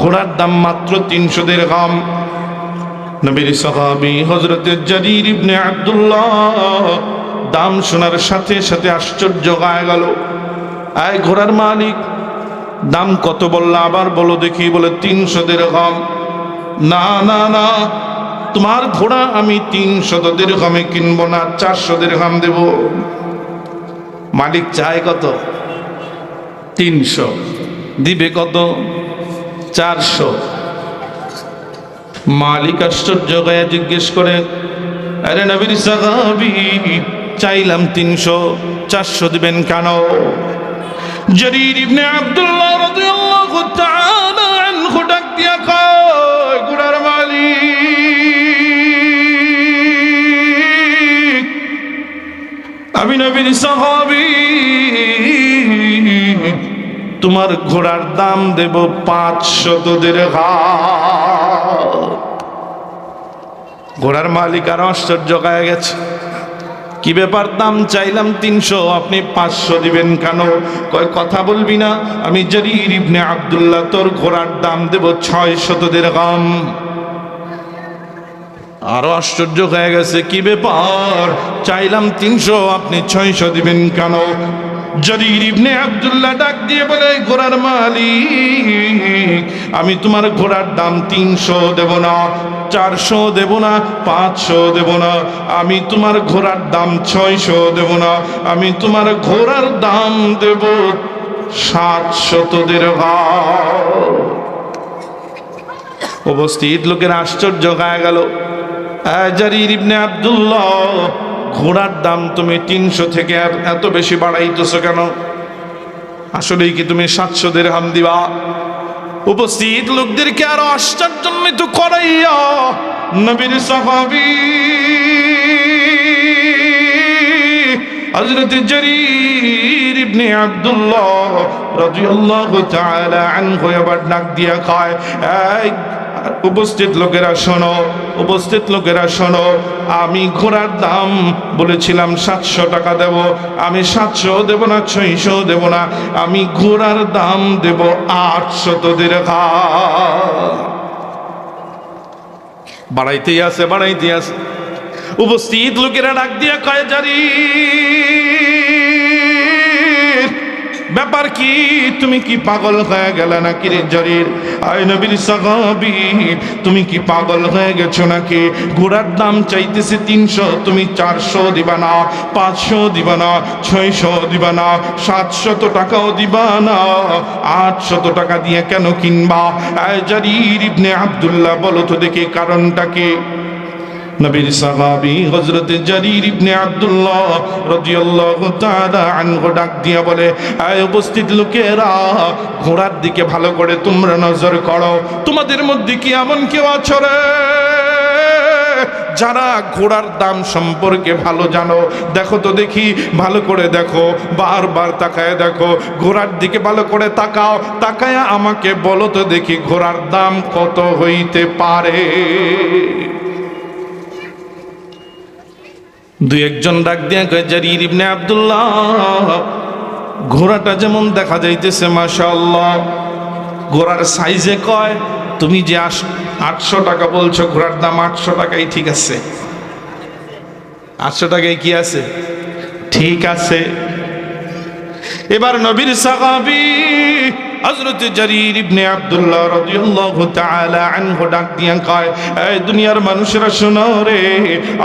ঘোড়ার দাম মাত্র 300 দিরহাম। নবীর সাহাবী হযরত জারীর ইবনে আব্দুল্লাহ দাম শোনার সাথে সাথে আশ্চর্য হয়ে গেল। আয় ঘোড়ার মালিক, দাম কত বললা? আবার বলো দেখি। বলে 300 দিরহাম। না না না, তোমার ঘোড়া আমি 300 দিরহামে কিনবো না, 400 দিরহাম দেব। মালিক চায় কত? 300। দিবে কত? 400। মালিক আশ্চর্য হয়ে জিজ্ঞেস করে, আরে নবীর সাহাবী, চাইলাম 300, 400 দিবেন কেন? জারীর ইবনে আব্দুল্লাহ রাদিয়াল্লাহু তাআলা আনহু ডাক দিয়া কয়, ঘোড়ার মালিক, আমি নবীর সাহাবী, তোমার ঘোড়ার দাম দেব 500 দিরহাম। ঘোড়ার মালিক আর আশ্চর্য হয়ে গেছে, কি ব্যাপার, দাম চাইলাম 300, আপনি 500 দিবেন কেন? কয় কথা বলবি না, আমি জারির ইবনে আব্দুল্লাহ তোর ঘোড়ার দাম দেব 600 দিরহাম। আরো আশ্চর্য হয়ে গেছে, কি ব্যাপার, চাইলাম 300, আপনি 600 দিবেন কেন? জারির ইবনে আব্দুল্লাহ ডাক দিয়ে বলে, ঘোড়ার মালিক, আমি তোমার ঘোড়ার দাম 300 দেব না, 400 দেব না, 500 দেব না, আমি তোমার ঘোড়ার দাম 600 দেব না, আমি তোমার ঘোড়ার দাম দেব 700 দিরহাম। উপস্থিত লোকের আশ্চর্য হয়ে গেল, জারির ইবনে আব্দুল্লাহ, ঘোড়ার দাম তুমি 300 থেকে এত বেশি বাড়াইতেছো কেন? আসলেই কি তুমি 700 দিরহাম দিবা? উপস্থিত লোকদেরকে আরো আশ্চর্যান্বিত করাইয়া নবীর সাহাবী হযরত জারির ইবনে আব্দুল্লাহ রাদিয়াল্লাহু তাআলা আনহু এবার ডাক দিয়া কয়, এই উপস্থিত লোকেরা শোনো, উপস্থিত লোকেরা শোনো, আমি ঘোড়ার দাম বলেছিলাম 700 টাকা দেব, আমি 700 দেব না, 600 দেব না, আমি ঘোড়ার দাম দেব 800 দিরহাম। বাড়াইতেই আছে, বাড়াইতেই আছে। উপস্থিত লোকেরা ডাক দিয়া কয়, জারির, ব্যাপার কি, তুমি কি পাগল হয়ে গেলে নাকি রে জারির? আয় নবীর সাহাবী, তুমি কি পাগল হয়ে গেছো নাকি? ঘোড়ার দাম চাইতেছে 300, তুমি 400 দিবা না, 500 দিবা না, 600 দিবা না, 700 টাকাও দিবা না, 800 টাকা দিয়ে কেন কিনবা? আয় জারির ইবনে আব্দুল্লাহ, বলো তো দেখি কারণটা কি? নবীর সাহাবী হযরত জারির ইবনে আব্দুল্লাহ রাদিয়াল্লাহু তাআলা আনহু ডাক দিয়া বলে, এই উপস্থিত লোকেরা, ঘোড়ার দিকে ভালো করে তোমরা নজর করো, তোমাদের মধ্যে কি এমন কেউ আছে রে যারা ঘোড়ার দাম সম্পর্কে ভালো জানো? দেখো তো দেখি, ভালো করে দেখো, বারবার তাকায় দেখো, ঘোড়ার দিকে ভালো করে তাকাও, তাকায়া আমাকে বলো তো দেখি ঘোড়ার দাম কত হইতে পারে? দুই একজন ডাক দিয়া কয়, জারির ইবনে আব্দুল্লাহ, ঘোড়াটা যেমন দেখা যাইতেছে মাশাআল্লাহ, ঘোড়ার সাইজে কয়, তুমি যে 800 টাকা বলছো, ঘোড়ার দাম 800 টাকাই ঠিক আছে, 800 টাকায় কি আছে? ঠিক আছে। এবার নবীর সাহাবী হযরত জারির ইবনে আব্দুল্লাহ রাদিয়াল্লাহু তাআলা আনহু ডাক দিয়া কয়, এই দুনিয়ার মানুষেরা শোনো রে,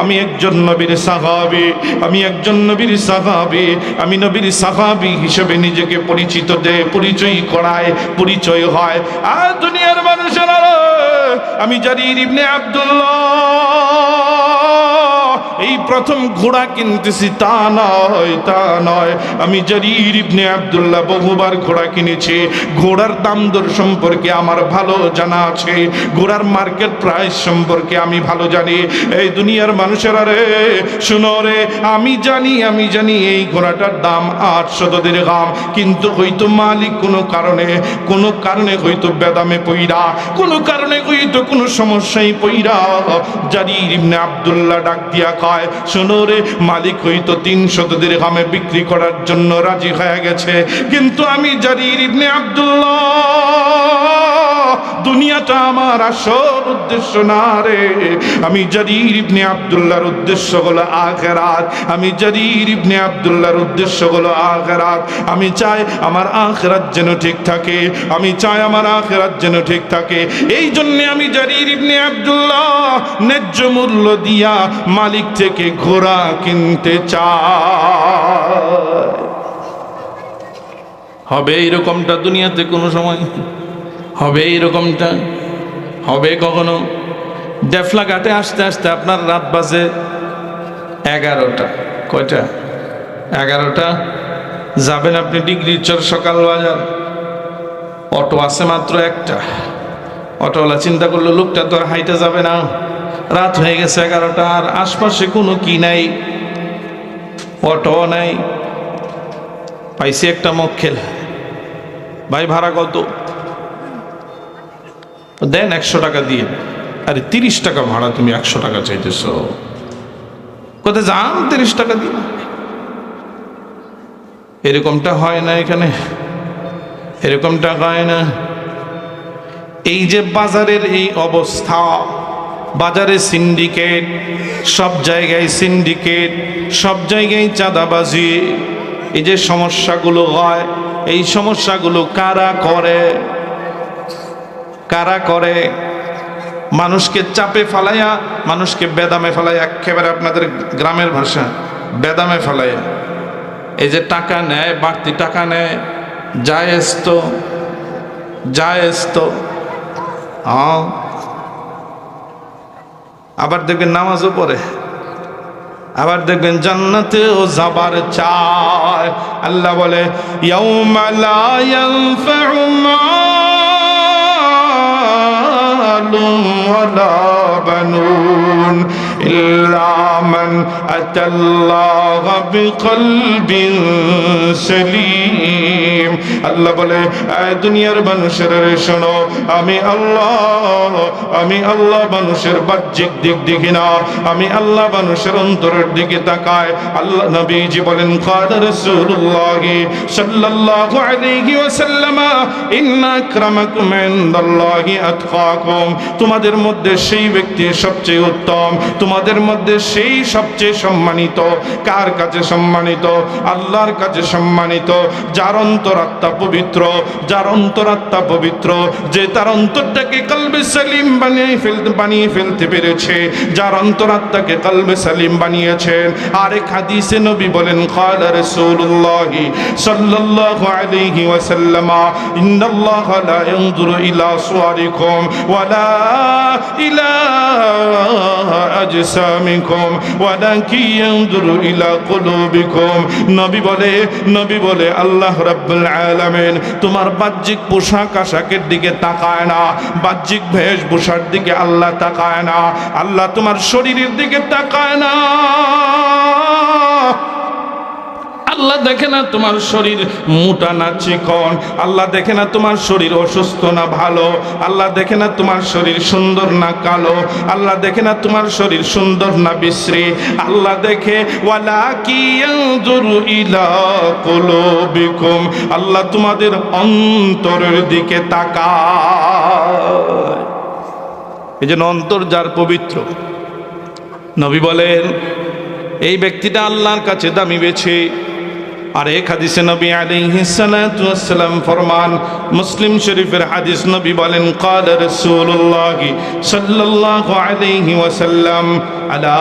আমি একজন নবীর সাহাবী, আমি একজন নবীর সাহাবী, আমি নবীর সাহাবী হিসেবে নিজেকে পরিচিত দে, পরিচয় করায়, পরিচয় হয়। আর দুনিয়ার মানুষেরা, আমি জারির ইবনে আব্দুল্লাহ এই প্রথম ঘোড়া কিনতেছি তা নয়, তা নয়, আমি জারির ইবনে আব্দুল্লাহ বহুবার ঘোড়া কিনেছি, ঘোড়ার দাম দর সম্পর্কে আমার ভালো জানা আছে, ঘোড়ার মার্কেট প্রাইস সম্পর্কে আমি ভালো জানি। এই দুনিয়ার মানুষেরা রে, শুনো রে, আমি জানি এই ঘোড়াটার দাম 800 দিরহাম, কিন্তু হয়তো মালিক কোনো কারণে হয়তো বেদামে পইরা, কোনো কারণে হয়তো কোনো সমস্যায় পইরা জারির ইবনে আব্দুল্লাহ ডাক দিয়া কয়, শোনো রে, মালিক হয়তো 300 দিরহামে বিক্রি করার জন্য রাজি হয়ে গেছে, কিন্তু আমি জারির ইবনে আব্দুল্লাহ, দুনিয়াটা আমার আসল উদ্দেশ্য না রে, আমি জারির ইবনে আব্দুল্লাহর উদ্দেশ্য হলো আখিরাত, আমি জারির ইবনে আব্দুল্লাহর উদ্দেশ্য হলো আখিরাত। আমি চাই আমার আখিরাত যেন ঠিক থাকে, আমি চাই আমার আখিরাত যেন ঠিক থাকে। এই জন্য আমি জারির ইবনে আব্দুল্লাহ ন্যায্য মূল্য দিয়া মালিক থেকে ঘোড়া কিনতে চাই। হবে এইরকমটা দুনিয়াতে কোনো সময়? হবে এইরকমটা? হবে কখনো? ডেফলা ঘাটে আসতে আসতে আপনার রাত বাজে 11টা। কয়টা? 11টা। যাবেন আপনি ডিগ্রির চর সকাল বাজার, অটো আছে মাত্র একটা। অটোওয়ালা চিন্তা করলো লোকটা তো আর হাইটে যাবে না, রাত হয়ে গেছে 11টা, আর আশপাশে কোনো কি নাই, অটো নাই, পাইছি একটা মক্কেল, ভাই ভাড়া কত? দেন 100 টাকা দিয়ে। আরে 30 টাকা ভাড়া, তুমি 100 টাকা চাইতেছ? কোথায় যান 30 টাকা দিন। এরকমটা হয় না এখানে, এরকমটা হয় না। এই যে বাজারের এই অবস্থা, বাজারে সিন্ডিকেট, সব জায়গায় সিন্ডিকেট, সব জায়গায় চাঁদাবাজি, এই যে সমস্যাগুলো হয়, এই সমস্যাগুলো কারা করে? কারা করে? মানুষকে চাপে ফেলাইয়া, মানুষকে বেদামে ফেলাইয়া, একেবারে আপনাদের গ্রামের ভাষা বেদামে ফেলাইয়া এই যে টাকা নেয়, বাড়তি টাকা নেয়, জায়েজ তো, জায়েজ তো। আবার দেখবেন নামাজও পড়ে, আবার দেখবেন জান্নাতেও যাবার চায়। আল্লাহ বলে ইয়াউমা লা ইয়ানফাউ মালুন ওয়ালা বানুন ইল্লা মান আতাল্লাহা বিকলবিন সালিম। আল্লাহ বলে দুনিয়ার মানুষের শোনো, আমি আল্লাহ মানুষের বাহ্যিক দিক দেখি না, আমি আল্লাহ মানুষের অন্তরের দিকে তাকায়। আল্লাহ নবীজি বলেন ক্বালা রাসূলুল্লাহ সাল্লাল্লাহু আলাইহি ওয়াসাল্লাম ইন্না আকরামাকুম ইনদাল্লাহি আতকাকুম। তোমাদের মধ্যে সেই ব্যক্তি সবচেয়ে উত্তম, তোমাদের মধ্যে সেই সবচেয়ে সম্মানিত। কার কাছে সম্মানিত? আল্লাহর কাছে সম্মানিত। যার অন্তরাত্মা পবিত্র, যার অন্তরাত্মা পবিত্র, যে তার অন্তরটাকে কলবে সালিম বানিয়ে ফেলতে পেরেছে, যার অন্তরাত্মাকে কলবে সালিম বানিয়েছেন। আরেক হাদিসে নবী বলেন ক্বালা রাসূলুল্লাহ সাল্লাল্লাহু আলাইহি ওয়াসাল্লাম ইন্নাল্লাহা লা ইয়ানজুরু ইলা সুওয়ারিকুম ওয়ালা ইলা আজসামিকুম ওয়ালাকিন ইয়ানজুরু ইলা কুলুবিকুম। নবী বলে আল্লাহ রাব্বুল আলামিন তোমার বাহ্যিক পোশাক আশাকের দিকে তাকায় না, বাহ্যিক বেশভূষার দিকে আল্লাহ তাকায় না, আল্লাহ তোমার শরীরের দিকে তাকায় না। আল্লাহ দেখে না তোমার শরীর মোটা না চিকন, আল্লাহ দেখে না তোমার শরীর অসুস্থ না ভালো, আল্লাহ দেখে না তোমার শরীর সুন্দর না কালো, আল্লাহ দেখে না তোমার শরীর সুন্দর না বিশ্রী, আল্লাহ দেখে ওয়ালাকিন ইয়ানজুরু ইলা কুলুবিকুম, আল্লাহ তোমাদের অন্তরের দিকে তাকায়। এই যে অন্তর যার পবিত্র, নবী বলেন এই ব্যক্তিটা আল্লাহর কাছে দামি বেছে। আর এক হাদিসে নবী আলাইহিস সালাতু ওয়াস সালাম ফরমান, মুসলিম শরীফের হাদিস, নবী বলেন ক্বালা রাসূলুল্লাহ সাল্লাল্লাহু আলাইহি ওয়াসাল্লাম আলা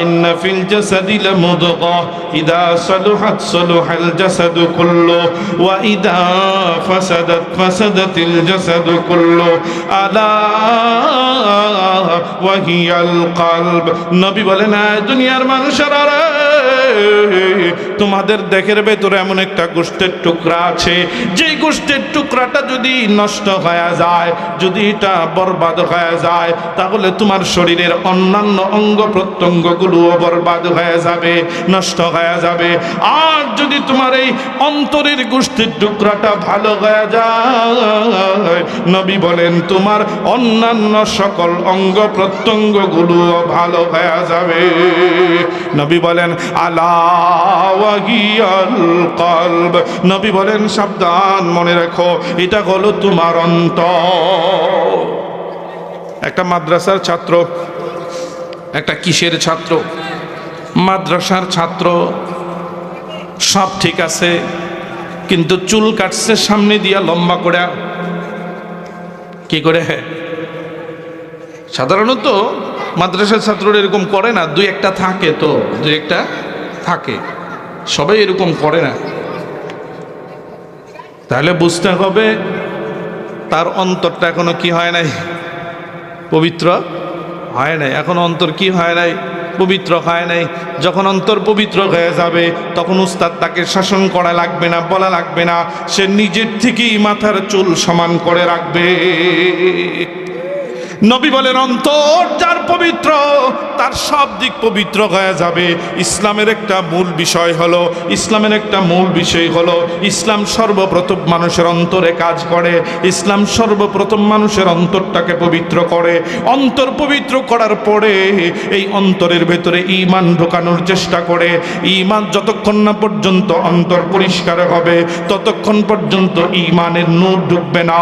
ইন্না ফিল জাসাদি লামুদগা ইযা সালুহাত সালুহাল জাসাদু কুল্লু ওয়া ইযা ফাসাদাত ফাসাদাতিল জাসাদু কুল্লু আলা ওয়া হিয়াল কলব। নবী বলেন দুনিয়ার মানুষেরা, তোমাদের দেহের ভেতরে এমন একটা গোশতের টুকরা আছে, যে গোশতের টুকরাটা যদি নষ্ট হয়ে যায়, যদি এটা বরবাদ হয়ে যায়, তাহলে তোমার শরীরের অন্যান্য অঙ্গ প্রত্যঙ্গগুলোও বরবাদ হয়ে যাবে, নষ্ট হয়ে যাবে। আর যদি তোমার এই অন্তরের গোশতের টুকরাটা ভালো হয়ে যায়, নবী বলেন তোমার অন্যান্য সকল অঙ্গ প্রত্যঙ্গগুলোও ভালো হয়ে যাবে। নবী বলেন আলা ওয়াহিয়াল কলব, নবী বলেন সাবধান, মনে রাখো এটা হলো তোমার অন্তর। একটা মাদ্রাসার ছাত্র, একটা কিসের ছাত্র? মাদ্রাসার ছাত্র, সব ঠিক আছে, কিন্তু চুল কাটছে সামনে দিয়া লম্বা করে। কি করে? সাধারণত মাদ্রাসার ছাত্ররা এরকম করে না, দুই একটা থাকে, তো দুই একটা থাকে, সবাই এরকম করে না। তাহলে বুঝতে হবে তার অন্তরটা এখনো কি হয় নাই? পবিত্র হয় নাই। এখন অন্তর কি হয় নাই? পবিত্র হয় নাই। যখন অন্তর পবিত্র হয়ে যাবে, তখন উস্তাদ তাকে শাসন করা লাগবে না, বলা লাগবে না, সে নিজের থেকেই মাথার চুল সমান করে রাখবে। নবী বলেন অন্তর যার পবিত্র তার সব দিক পবিত্র হয়ে যাবে। ইসলামের একটা মূল বিষয় হলো ইসলাম সর্বপ্রথম মানুষের অন্তরে কাজ করে। ইসলাম সর্বপ্রথম মানুষের অন্তরটাকে পবিত্র করে। অন্তর পবিত্র করার পরে এই অন্তরের ভেতরে ঈমান ঢোকানোর চেষ্টা করে। ঈমান যতক্ষণ না পর্যন্ত অন্তর পরিষ্কার হবে ততক্ষণ পর্যন্ত ঈমানের নূর ঢুকবে না।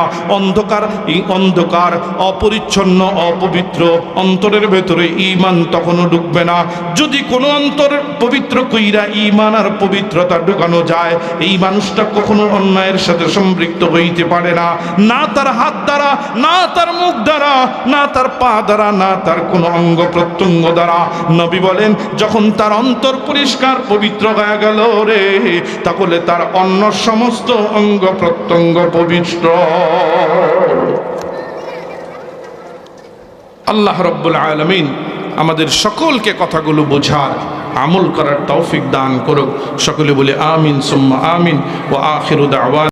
অন্ধকার অপরিচ্ছন্ন অপবিত্র অন্তরের ভেতরে ঈমান তখনও ঢুকবে না। যদি কোনো অন্তর পবিত্র কইরা ঈমান আর পবিত্রতা ঢুকানো যায়, এই মানুষটা কখনো অন্যায়ের সাথে সম্পৃক্ত হইতে পারে না, না তার হাত দ্বারা, না তার মুখ দ্বারা, না তার পা দ্বারা, না তার কোনো অঙ্গ প্রত্যঙ্গ দ্বারা। নবী বলেন যখন তার অন্তর পরিষ্কার পবিত্র হয়ে গেল রে, তাহলে তার অন্য সমস্ত অঙ্গ প্রত্যঙ্গ পবিত্র। আল্লাহ রাব্বুল আলামিন আমাদের সকলকে কথাগুলো বোঝার আমল করার তৌফিক দান করুক। সকলে বলে আমিন সুম্মা আমিন। ওয়া আখিরু দাওয়ানা।